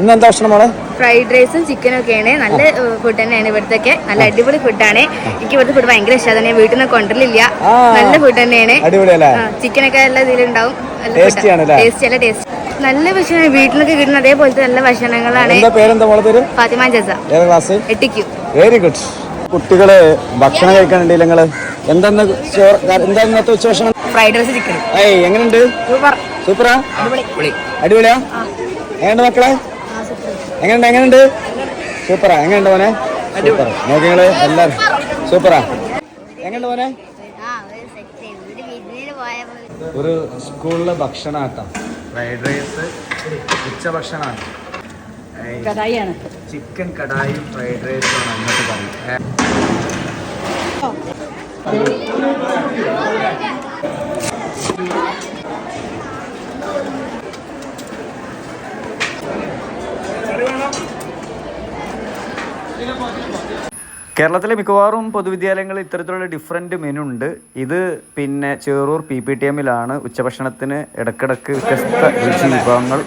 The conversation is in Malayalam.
ഇന്ന് എന്താ ഭക്ഷണം മോളെ? ഫ്രൈഡ് റൈസും ചിക്കനും ഒക്കെയാണ്. നല്ല ഫുഡ് തന്നെയാണ് ഇവിടുത്തെ. നല്ല അടിപൊളി ഫുഡാണ്. എനിക്ക് ഇവിടുത്തെ ഫുഡ് ഭയങ്കര ഇഷ്ടമാണ്. ഞാൻ വീട്ടിൽ നിന്ന് കൊണ്ടുവരില്ല. നല്ല ഫുഡ് തന്നെയാണ്. ചിക്കനൊക്കെ നല്ല ഇതിലുണ്ടാവും. ടേസ്റ്റി അല്ല ടേസ്റ്റ്. നല്ല ഭക്ഷണം വീട്ടിലൊക്കെ കിട്ടുന്ന അതേപോലത്തെ നല്ല ഭക്ഷണങ്ങളാണ്. Fathima Jasa. 8Q. Very good. കുട്ടികള് ഭക്ഷണം കഴിക്കാനുണ്ട്. നിങ്ങള് എന്താ ഇന്നത്തെ ഉച്ചഭക്ഷണം? Fried rice chicken. എങ്ങനെയുണ്ട്? സൂപ്പറാ? അടിപൊളിയാ? എങ്ങനെയുണ്ട് മക്കളെ? എങ്ങനെയുണ്ട്? സൂപ്പറാ. എങ്ങനെയുണ്ട് മോനെ? സൂപ്പർ. നോക്കിങ്ങള് എല്ലാരും സൂപ്പറാ. എങ്ങനെയുണ്ട് മോനെ? ഒരു സ്കൂളിലെ ഭക്ഷണാട്ടാ. ഫ്രൈഡ് റൈസ് ഉച്ചഭക്ഷണമാണ്. ചിക്കൻ കടായും ഫ്രൈഡ് റൈസും ആണ് ഇന്നത്തെ കറി. കേരളത്തിലെ മിക്കവാറും പൊതുവിദ്യാലയങ്ങളിൽ ഇത്തരത്തിലുള്ള ഡിഫറെൻറ്റ് മെനു ഉണ്ട്. ഇത് പിന്നെ ചേറൂർ PPTMലാണ് ഉച്ചഭക്ഷണത്തിന് ഇടക്കിടക്ക് വ്യത്യസ്ത രുചി വിഭവങ്ങൾ